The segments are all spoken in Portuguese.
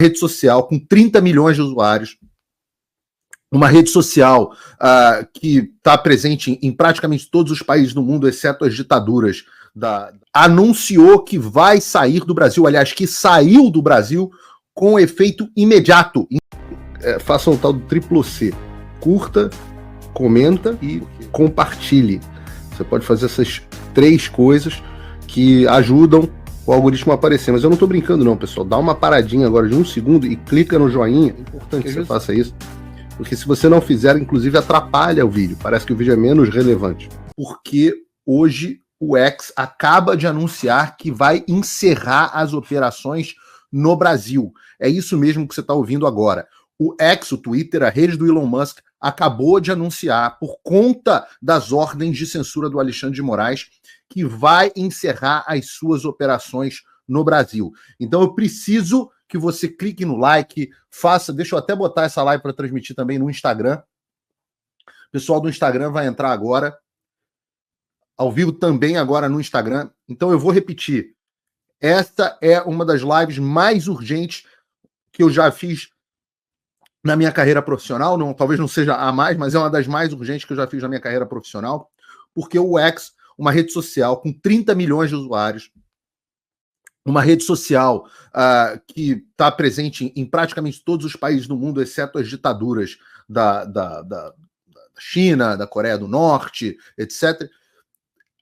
rede social com 30 milhões de usuários, uma rede social que está presente em praticamente todos os países do mundo, exceto as ditaduras, anunciou que vai sair do Brasil, aliás, que saiu do Brasil com efeito imediato. Faça o tal do triplo C. Curta, comenta e compartilhe. Você pode fazer essas 3 coisas que ajudam o algoritmo a aparecer. Mas eu não estou brincando não, pessoal. Dá uma paradinha agora de 1 segundo e clica no joinha. É importante que você faça isso. Porque se você não fizer, inclusive atrapalha o vídeo. Parece que o vídeo é menos relevante. Porque hoje o X acaba de anunciar que vai encerrar as operações no Brasil. É isso mesmo que você está ouvindo agora. O X, o Twitter, a rede do Elon Musk, acabou de anunciar, por conta das ordens de censura do Alexandre de Moraes, que vai encerrar as suas operações no Brasil. Então eu preciso que você clique no like, deixa eu até botar essa live para transmitir também no Instagram. O pessoal do Instagram vai entrar agora, ao vivo também agora no Instagram. Então eu vou repetir. Esta é uma das lives mais urgentes que eu já fiz na minha carreira profissional. Talvez não seja a mais, mas é uma das mais urgentes que eu já fiz na minha carreira profissional, porque o X, uma rede social com 30 milhões de usuários, uma rede social que está presente em praticamente todos os países do mundo, exceto as ditaduras da China, da Coreia do Norte, etc.,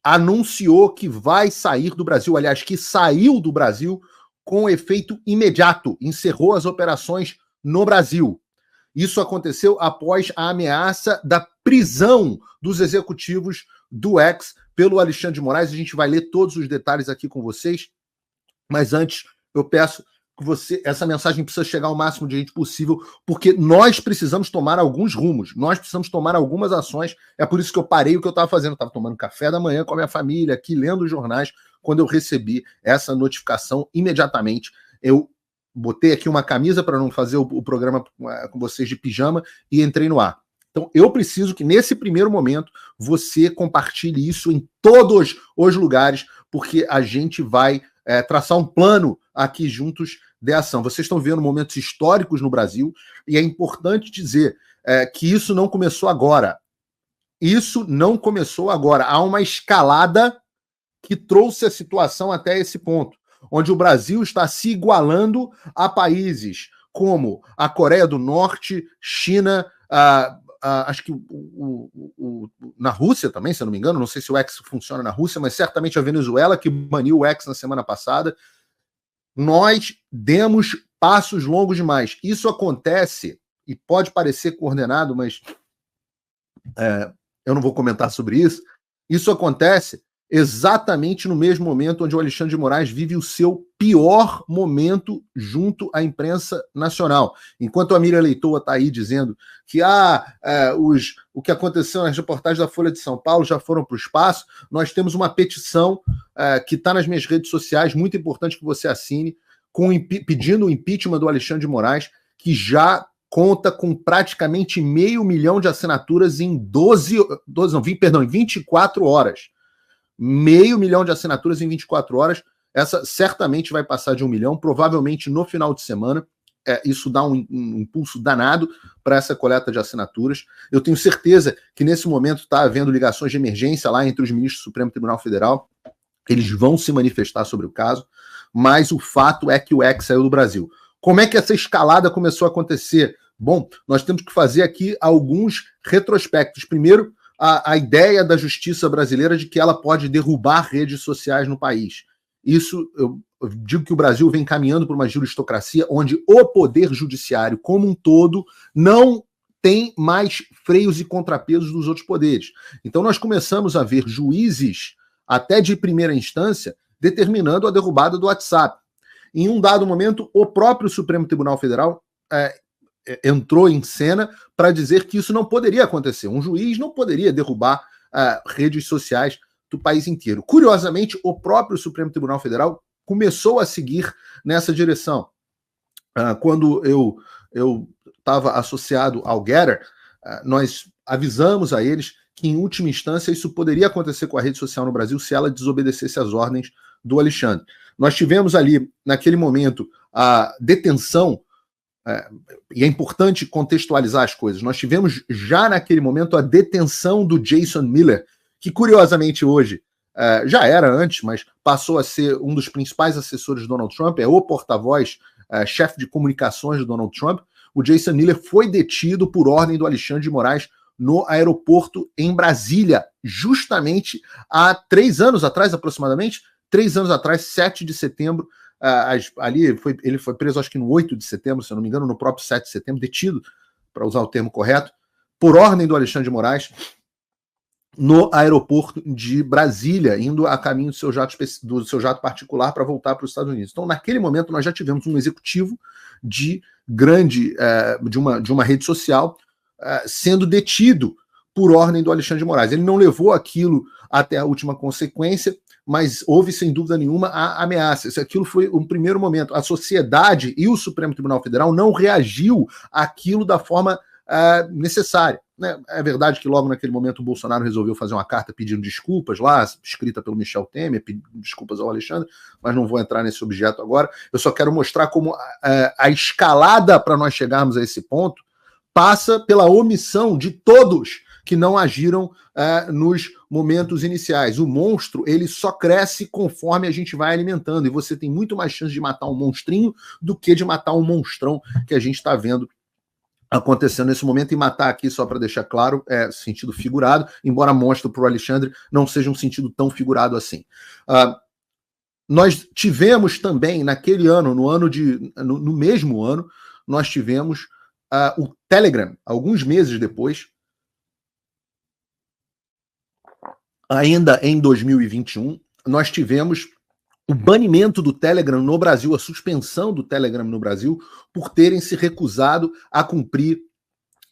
anunciou que vai sair do Brasil, aliás, que saiu do Brasil com efeito imediato, encerrou as operações no Brasil. Isso aconteceu após a ameaça da prisão dos executivos do X pelo Alexandre de Moraes. A gente vai ler todos os detalhes aqui com vocês, mas antes eu peço que essa mensagem precisa chegar ao máximo de gente possível, porque nós precisamos tomar alguns rumos, nós precisamos tomar algumas ações. É por isso que eu parei o que eu estava fazendo. Eu estava tomando café da manhã com a minha família, aqui lendo os jornais, quando eu recebi essa notificação. Imediatamente eu botei aqui uma camisa para não fazer o programa com vocês de pijama e entrei no ar. Então eu preciso que nesse primeiro momento você compartilhe isso em todos os lugares, porque a gente vai traçar um plano aqui juntos de ação. Vocês estão vendo momentos históricos no Brasil e é importante dizer que isso não começou agora. Isso não começou agora. Há uma escalada que trouxe a situação até esse ponto, onde o Brasil está se igualando a países como a Coreia do Norte, China, acho que na Rússia também, se eu não me engano, não sei se o X funciona na Rússia, mas certamente a Venezuela, que baniu o X na semana passada. Nós demos passos longos demais. Isso acontece, e pode parecer coordenado, mas eu não vou comentar sobre isso. Isso acontece exatamente no mesmo momento onde o Alexandre de Moraes vive o seu pior momento junto à imprensa nacional. Enquanto a Miriam Leitoa está aí dizendo que o que aconteceu nas reportagens da Folha de São Paulo já foram para o espaço, nós temos uma petição que está nas minhas redes sociais, muito importante que você assine, pedindo o impeachment do Alexandre de Moraes, que já conta com praticamente 500 mil de assinaturas em 24 horas. 500 mil de assinaturas em 24 horas. Essa certamente vai passar de 1 milhão, provavelmente no final de semana. Isso dá um impulso danado para essa coleta de assinaturas. Eu tenho certeza que nesse momento está havendo ligações de emergência lá entre os ministros do Supremo Tribunal Federal. Eles vão se manifestar sobre o caso, mas o fato é que o X saiu do Brasil. Como é que essa escalada começou a acontecer? Bom, nós temos que fazer aqui alguns retrospectos. Primeiro, a ideia da justiça brasileira de que ela pode derrubar redes sociais no país. Isso, eu digo que o Brasil vem caminhando para uma juristocracia onde o poder judiciário como um todo não tem mais freios e contrapesos dos outros poderes. Então nós começamos a ver juízes, até de primeira instância, determinando a derrubada do WhatsApp. Em um dado momento, o próprio Supremo Tribunal Federal entrou em cena para dizer que isso não poderia acontecer. Um juiz não poderia derrubar redes sociais do país inteiro. Curiosamente, o próprio Supremo Tribunal Federal começou a seguir nessa direção. Quando eu estava associado ao Getter, nós avisamos a eles que, em última instância, isso poderia acontecer com a rede social no Brasil se ela desobedecesse às ordens do Alexandre. Nós tivemos ali, naquele momento, a detenção e é importante contextualizar as coisas, nós tivemos já naquele momento a detenção do Jason Miller, que curiosamente hoje, já era antes, mas passou a ser um dos principais assessores de Donald Trump, é o porta-voz, chefe de comunicações de Donald Trump. O Jason Miller foi detido por ordem do Alexandre de Moraes no aeroporto em Brasília, justamente há 3 anos atrás, aproximadamente, 3 anos atrás, 7 de setembro, ele foi preso, acho que no 8 de setembro, se eu não me engano, no próprio 7 de setembro, detido, para usar o termo correto, por ordem do Alexandre de Moraes, no aeroporto de Brasília, indo a caminho do seu jato particular para voltar para os Estados Unidos. Então, naquele momento, nós já tivemos um executivo de uma rede social sendo detido por ordem do Alexandre de Moraes. Ele não levou aquilo até a última consequência, mas houve, sem dúvida nenhuma, a ameaça. Aquilo foi um primeiro momento. A sociedade e o Supremo Tribunal Federal não reagiu àquilo da forma necessária. Né? É verdade que logo naquele momento o Bolsonaro resolveu fazer uma carta pedindo desculpas lá, escrita pelo Michel Temer, pedindo desculpas ao Alexandre, mas não vou entrar nesse objeto agora. Eu só quero mostrar como a escalada para nós chegarmos a esse ponto passa pela omissão de todos que não agiram nos momentos iniciais. O monstro, ele só cresce conforme a gente vai alimentando, e você tem muito mais chance de matar um monstrinho do que de matar um monstrão que a gente está vendo acontecendo nesse momento. E matar aqui, só para deixar claro, é sentido figurado, embora monstro para o Alexandre não seja um sentido tão figurado assim. Nós tivemos também, naquele ano, no mesmo ano, nós tivemos o Telegram, alguns meses depois, ainda em 2021, nós tivemos o banimento do Telegram no Brasil, a suspensão do Telegram no Brasil, por terem se recusado a cumprir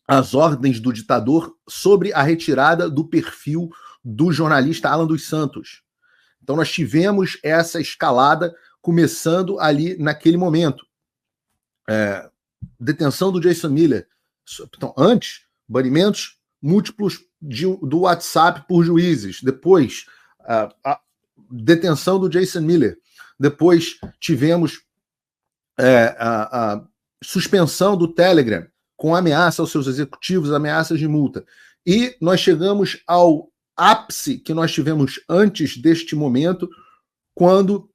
as ordens do ditador sobre a retirada do perfil do jornalista Alan dos Santos. Então nós tivemos essa escalada começando ali naquele momento. Detenção do Jason Miller. Então, antes, banimentos múltiplos do WhatsApp por juízes. Depois, a detenção do Jason Miller. Depois tivemos a suspensão do Telegram com ameaça aos seus executivos, ameaças de multa. E nós chegamos ao ápice que nós tivemos antes deste momento, quando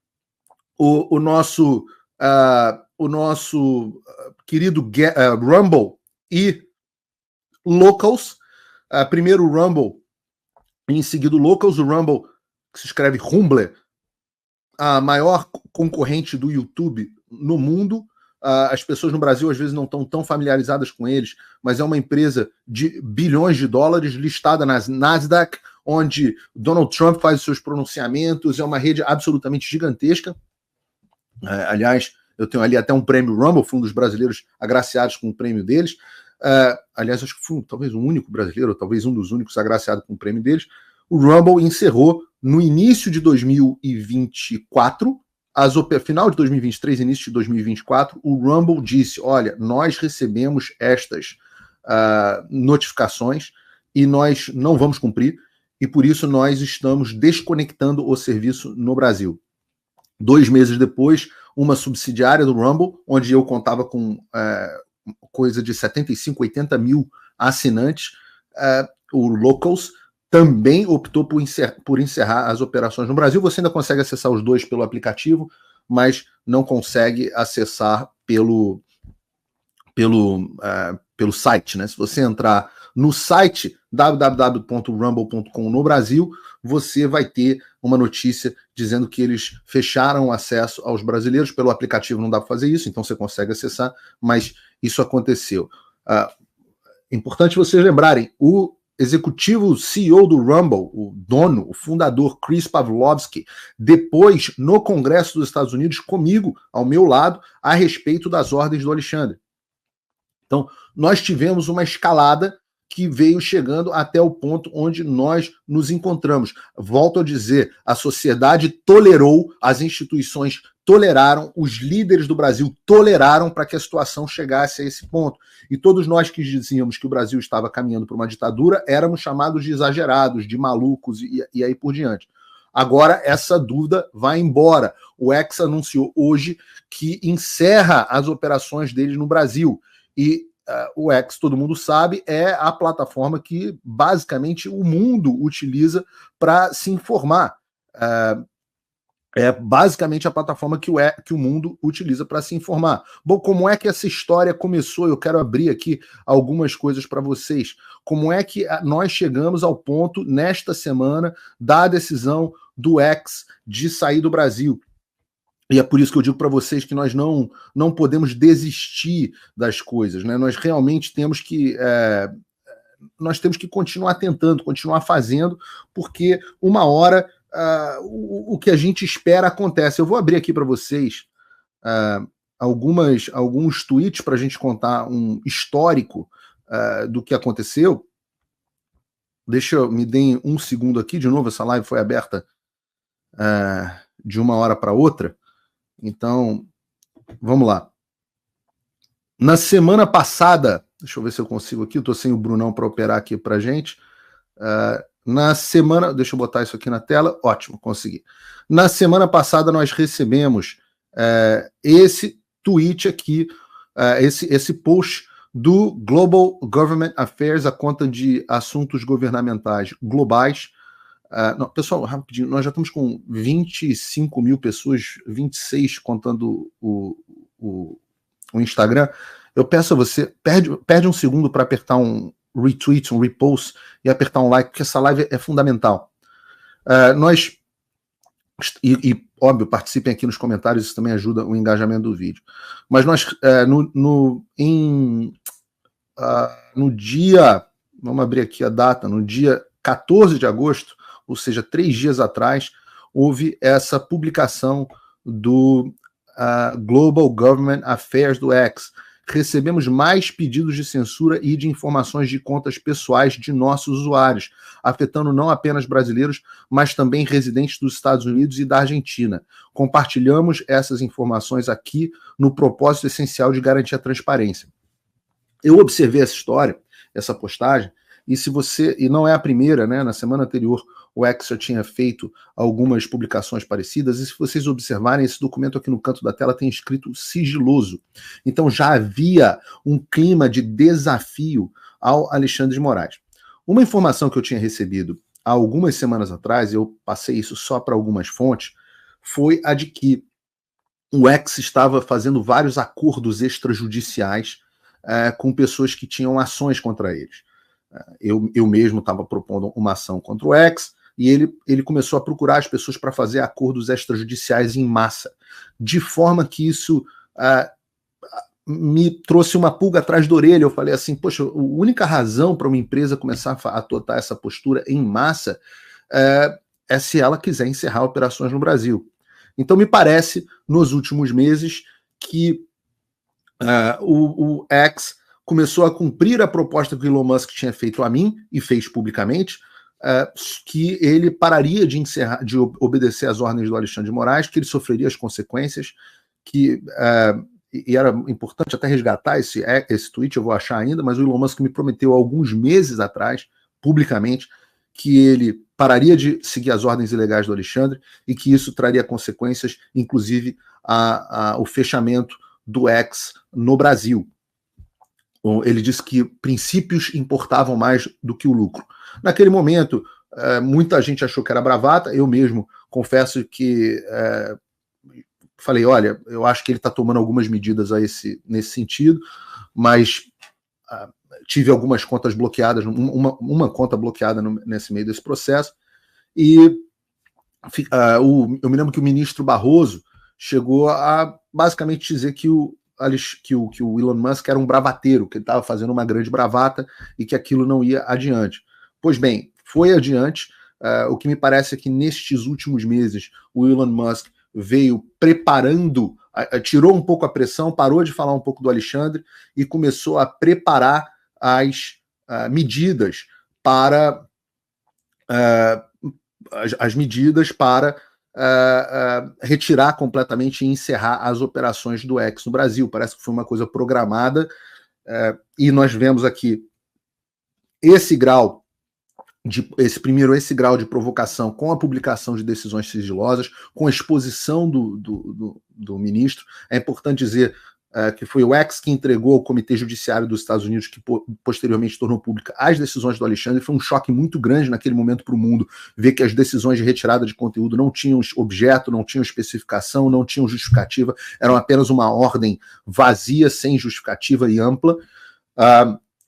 o nosso querido Rumble e Locals, primeiro o Rumble e em seguida o Locals, o Rumble, que se escreve Rumbler, a maior concorrente do YouTube no mundo. As pessoas no Brasil às vezes não estão tão familiarizadas com eles, mas é uma empresa de bilhões de dólares, listada nas Nasdaq, onde Donald Trump faz os seus pronunciamentos, é uma rede absolutamente gigantesca. Aliás, eu tenho ali até um prêmio Rumble, fui um dos brasileiros agraciados com o prêmio deles. Aliás, acho que fui talvez o único brasileiro, ou talvez um dos únicos agraciados com o prêmio deles. O Rumble encerrou no início de 2024, final de 2023, início de 2024, o Rumble disse: olha, nós recebemos estas notificações e nós não vamos cumprir, e por isso nós estamos desconectando o serviço no Brasil. 2 meses depois, uma subsidiária do Rumble, onde eu contava com coisa de 75, 80 mil assinantes, o Locals, também optou por encerrar as operações no Brasil. Você ainda consegue acessar os dois pelo aplicativo, mas não consegue acessar pelo site, né? Se você entrar no site www.rumble.com no Brasil, você vai ter uma notícia dizendo que eles fecharam o acesso aos brasileiros. Pelo aplicativo não dá para fazer isso, então você consegue acessar, mas isso aconteceu. Importante vocês lembrarem, o executivo CEO do Rumble, o dono, o fundador, Chris Pavlovski, depois no Congresso dos Estados Unidos, comigo, ao meu lado, a respeito das ordens do Alexandre. Então, nós tivemos uma escalada que veio chegando até o ponto onde nós nos encontramos. Volto a dizer, a sociedade tolerou, as instituições toleraram, os líderes do Brasil toleraram para que a situação chegasse a esse ponto. E todos nós que dizíamos que o Brasil estava caminhando para uma ditadura éramos chamados de exagerados, de malucos e aí por diante. Agora essa dúvida vai embora. O X anunciou hoje que encerra as operações deles no Brasil. E o X, todo mundo sabe, é a plataforma que basicamente o mundo utiliza para se informar. É basicamente a plataforma que o mundo utiliza para se informar. Bom, como é que essa história começou? Eu quero abrir aqui algumas coisas para vocês. Como é que nós chegamos ao ponto, nesta semana, da decisão do X de sair do Brasil? E é por isso que eu digo para vocês que nós não podemos desistir das coisas, né? Nós realmente temos que continuar tentando, continuar fazendo, porque uma hora o que a gente espera acontece. Eu vou abrir aqui para vocês alguns tweets para a gente contar um histórico do que aconteceu. Me deem um segundo aqui, de novo, essa live foi aberta de uma hora para outra. Então, vamos lá. Na semana passada, deixa eu ver se eu consigo aqui, eu estou sem o Brunão para operar aqui para a gente. Na semana, deixa eu botar isso aqui na tela, ótimo, consegui. Na semana passada nós recebemos esse tweet aqui, esse post do Global Government Affairs, a conta de assuntos governamentais globais. Não, pessoal, rapidinho, nós já estamos com 25 mil pessoas, 26 contando o Instagram. Eu peço a você, perde um segundo para apertar um retweet, um repost e apertar um like, porque essa live é fundamental. Óbvio, participem aqui nos comentários, isso também ajuda o engajamento do vídeo. Mas nós, no dia, vamos abrir aqui a data, no dia 14 de agosto, ou seja, 3 dias atrás, houve essa publicação do Global Government Affairs do X. Recebemos mais pedidos de censura e de informações de contas pessoais de nossos usuários, afetando não apenas brasileiros, mas também residentes dos Estados Unidos e da Argentina. Compartilhamos essas informações aqui no propósito essencial de garantir a transparência. Eu observei essa história, essa postagem, e não é a primeira, né? Na semana anterior, o X já tinha feito algumas publicações parecidas, e se vocês observarem, esse documento aqui no canto da tela tem escrito sigiloso. Então já havia um clima de desafio ao Alexandre de Moraes. Uma informação que eu tinha recebido há algumas semanas atrás, eu passei isso só para algumas fontes, foi a de que o X estava fazendo vários acordos extrajudiciais com pessoas que tinham ações contra eles. Eu mesmo estava propondo uma ação contra o X, e ele começou a procurar as pessoas para fazer acordos extrajudiciais em massa, de forma que isso me trouxe uma pulga atrás da orelha. Eu falei assim, poxa, a única razão para uma empresa começar a adotar essa postura em massa é se ela quiser encerrar operações no Brasil. Então me parece, nos últimos meses, que o X começou a cumprir a proposta que o Elon Musk tinha feito a mim, e fez publicamente, que ele pararia de obedecer às ordens do Alexandre de Moraes, que ele sofreria as consequências, e era importante até resgatar esse tweet, eu vou achar ainda, mas o Elon Musk me prometeu há alguns meses atrás, publicamente, que ele pararia de seguir as ordens ilegais do Alexandre e que isso traria consequências, inclusive o fechamento do X no Brasil. Ele disse que princípios importavam mais do que o lucro. Naquele momento, muita gente achou que era bravata. Eu mesmo confesso que falei, olha, eu acho que ele está tomando algumas medidas nesse sentido, mas tive algumas contas bloqueadas, uma conta bloqueada nesse meio desse processo, e eu me lembro que o ministro Barroso chegou a basicamente dizer que o Elon Musk era um bravateiro, que ele estava fazendo uma grande bravata e que aquilo não ia adiante. Pois bem, foi adiante. O que me parece é que nestes últimos meses o Elon Musk veio preparando, tirou um pouco a pressão, parou de falar um pouco do Alexandre e começou a preparar as medidas para retirar completamente e encerrar as operações do X no Brasil. Parece que foi uma coisa programada, e nós vemos aqui esse grau esse grau de provocação com a publicação de decisões sigilosas, com a exposição do ministro. É importante dizer que foi o X que entregou ao Comitê Judiciário dos Estados Unidos, que posteriormente tornou pública as decisões do Alexandre. Foi um choque muito grande naquele momento para o mundo ver que as decisões de retirada de conteúdo não tinham objeto, não tinham especificação, não tinham justificativa, eram apenas uma ordem vazia, sem justificativa e ampla.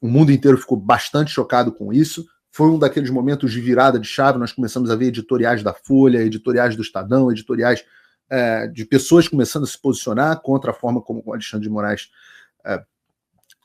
O mundo inteiro ficou bastante chocado com isso. Foi um daqueles momentos de virada de chave. Nós começamos a ver editoriais da Folha, editoriais do Estadão, editoriais de pessoas começando a se posicionar contra a forma como o Alexandre de Moraes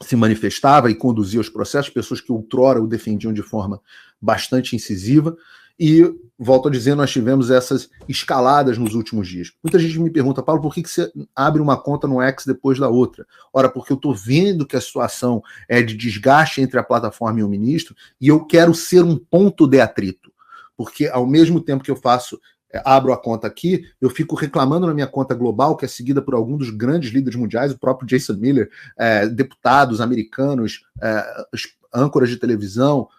se manifestava e conduzia os processos, pessoas que outrora o defendiam de forma bastante incisiva. E, volto a dizer, nós tivemos essas escaladas nos últimos dias. Muita gente me pergunta, Paulo, por que você abre uma conta no X depois da outra? Ora, porque eu estou vendo que a situação é de desgaste entre a plataforma e o ministro e eu quero ser um ponto de atrito. Porque, ao mesmo tempo que eu abro a conta aqui, eu fico reclamando na minha conta global, que é seguida por alguns dos grandes líderes mundiais, o próprio Jason Miller, deputados americanos, âncoras de televisão,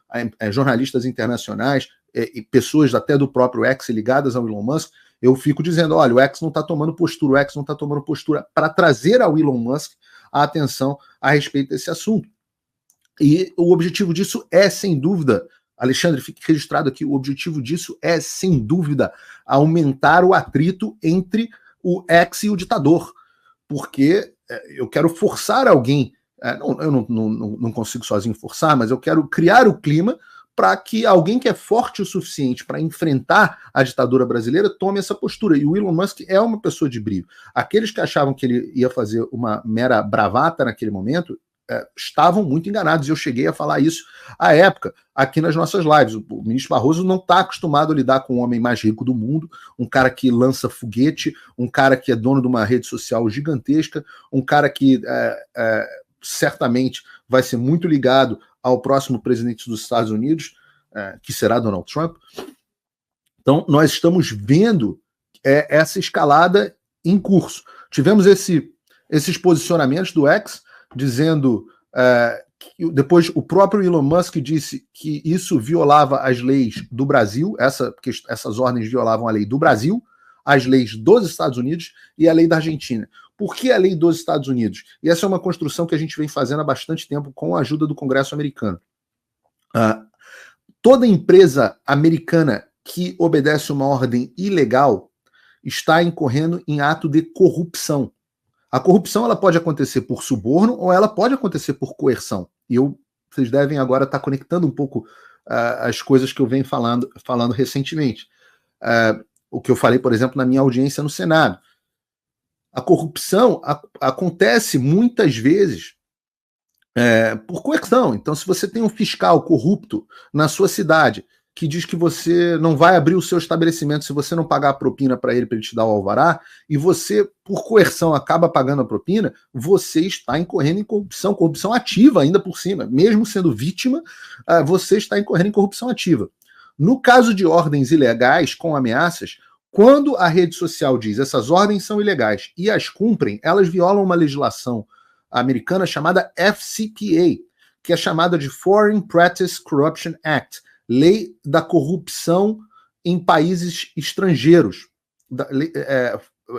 jornalistas internacionais, e pessoas até do próprio X ligadas ao Elon Musk. Eu fico dizendo, olha, o X não está tomando postura, o X não está tomando postura para trazer ao Elon Musk a atenção a respeito desse assunto. E o objetivo disso é, sem dúvida, Alexandre, fique registrado aqui, o objetivo disso é, sem dúvida, aumentar o atrito entre o X e o ditador, porque eu quero forçar alguém, eu não consigo sozinho forçar, mas eu quero criar o clima para que alguém que é forte o suficiente para enfrentar a ditadura brasileira tome essa postura. E o Elon Musk é uma pessoa de brio. Aqueles que achavam que ele ia fazer uma mera bravata naquele momento estavam muito enganados, e eu cheguei a falar isso à época, aqui nas nossas lives. O ministro Barroso não está acostumado a lidar com o homem mais rico do mundo, um cara que lança foguete, um cara que é dono de uma rede social gigantesca, um cara que certamente vai ser muito ligado ao próximo presidente dos Estados Unidos, que será Donald Trump. Então, nós estamos vendo essa escalada em curso. Tivemos esses posicionamentos do X, dizendo que depois o próprio Elon Musk disse que isso violava as leis do Brasil, porque essas ordens violavam a lei do Brasil, as leis dos Estados Unidos e a lei da Argentina. Por que a lei dos Estados Unidos? E essa é uma construção que a gente vem fazendo há bastante tempo com a ajuda do Congresso americano. Toda empresa americana que obedece uma ordem ilegal está incorrendo em ato de corrupção. A corrupção ela pode acontecer por suborno ou ela pode acontecer por coerção. E vocês devem agora estar conectando um pouco as coisas que eu venho falando recentemente. O que eu falei, por exemplo, na minha audiência no Senado. A corrupção acontece muitas vezes por coerção. Então, se você tem um fiscal corrupto na sua cidade que diz que você não vai abrir o seu estabelecimento se você não pagar a propina para ele te dar o alvará, e você, por coerção, acaba pagando a propina, você está incorrendo em corrupção ativa ainda por cima. Mesmo sendo vítima, você está incorrendo em corrupção ativa. No caso de ordens ilegais com ameaças, quando a rede social diz essas ordens são ilegais e as cumprem, elas violam uma legislação americana chamada FCPA, que é chamada de Foreign Practice Corruption Act, Lei da Corrupção em Países Estrangeiros,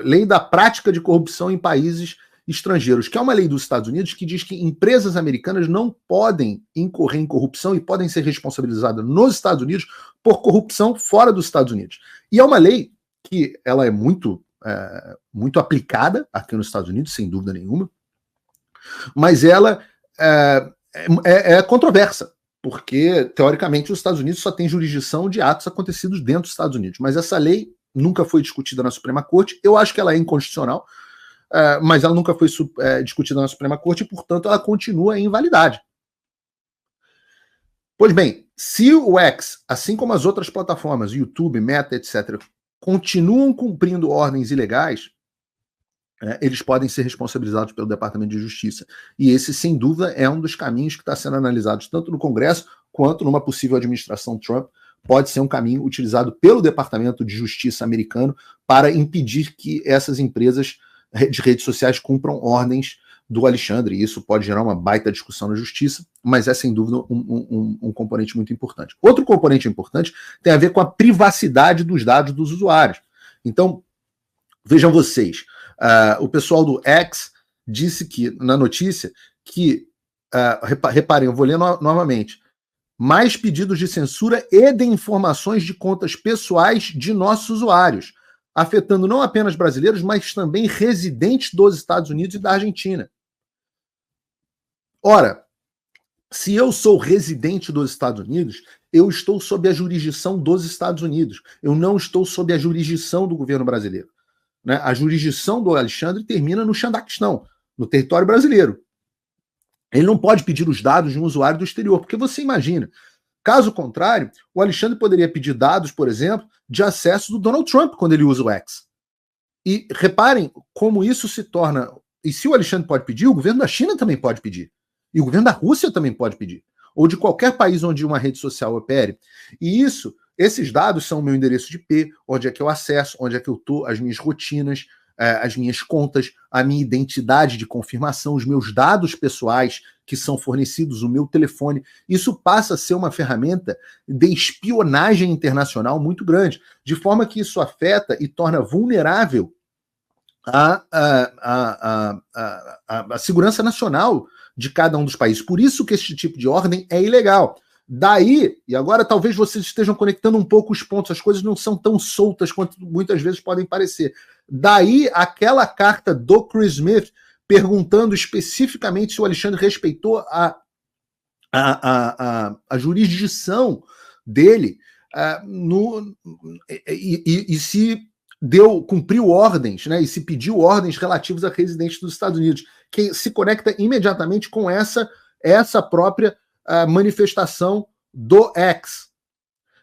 Lei da Prática de Corrupção em Países Estrangeiros, que é uma lei dos Estados Unidos que diz que empresas americanas não podem incorrer em corrupção e podem ser responsabilizadas nos Estados Unidos por corrupção fora dos Estados Unidos. E é uma lei que ela é muito aplicada aqui nos Estados Unidos, sem dúvida nenhuma, mas ela é controversa, porque, teoricamente, os Estados Unidos só têm jurisdição de atos acontecidos dentro dos Estados Unidos. Mas essa lei nunca foi discutida na Suprema Corte. Eu acho que ela é inconstitucional, mas ela nunca foi discutida na Suprema Corte e, portanto, ela continua em invalidade. Pois bem, se o X, assim como as outras plataformas, YouTube, Meta, etc., continuam cumprindo ordens ilegais, eles podem ser responsabilizados pelo Departamento de Justiça. E esse, sem dúvida, é um dos caminhos que está sendo analisado tanto no Congresso quanto numa possível administração Trump. Pode ser um caminho utilizado pelo Departamento de Justiça americano para impedir que essas empresas de redes sociais cumpram ordens do Alexandre, e isso pode gerar uma baita discussão na justiça, mas é sem dúvida um componente muito importante. Outro componente importante tem a ver com a privacidade dos dados dos usuários. Então, vejam vocês, o pessoal do X disse que, na notícia, que, reparem, eu vou ler novamente, mais pedidos de censura e de informações de contas pessoais de nossos usuários, afetando não apenas brasileiros, mas também residentes dos Estados Unidos e da Argentina. Ora, se eu sou residente dos Estados Unidos, eu estou sob a jurisdição dos Estados Unidos. Eu não estou sob a jurisdição do governo brasileiro. Né? A jurisdição do Alexandre termina no Xandaquistão, no território brasileiro. Ele não pode pedir os dados de um usuário do exterior, porque você imagina, caso contrário, o Alexandre poderia pedir dados, por exemplo, de acesso do Donald Trump quando ele usa o X. E reparem como isso se torna... E se o Alexandre pode pedir, o governo da China também pode pedir. E o governo da Rússia também pode pedir. Ou de qualquer país onde uma rede social opere. E esses dados são o meu endereço de IP, onde é que eu acesso, onde é que eu estou, as minhas rotinas, as minhas contas, a minha identidade de confirmação, os meus dados pessoais que são fornecidos, o meu telefone. Isso passa a ser uma ferramenta de espionagem internacional muito grande, de forma que isso afeta e torna vulnerável a segurança nacional de cada um dos países. Por isso que esse tipo de ordem é ilegal. Daí, e agora talvez vocês estejam conectando um pouco os pontos, as coisas não são tão soltas quanto muitas vezes podem parecer. Daí, aquela carta do Chris Smith perguntando especificamente se o Alexandre respeitou a jurisdição dele e se cumpriu ordens, né, e se pediu ordens relativas a residentes dos Estados Unidos, que se conecta imediatamente com essa própria manifestação do X.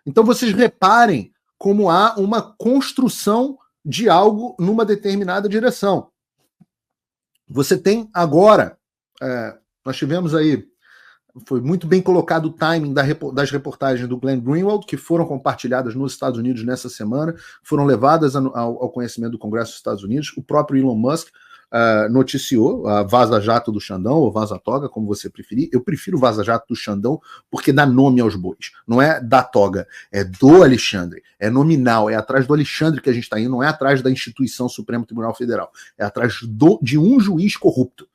Então vocês reparem como há uma construção de algo numa determinada direção. Você tem agora, nós tivemos aí, foi muito bem colocado o timing das reportagens do Glenn Greenwald, que foram compartilhadas nos Estados Unidos nessa semana, foram levadas ao conhecimento do Congresso dos Estados Unidos. O próprio Elon Musk noticiou a vaza-jato do Xandão, ou vaza-toga, como você preferir. Eu prefiro vaza-jato do Xandão, porque dá nome aos bois. Não é da toga, é do Alexandre. É nominal, é atrás do Alexandre que a gente está indo, não é atrás da instituição Supremo Tribunal Federal. É atrás de um juiz corrupto.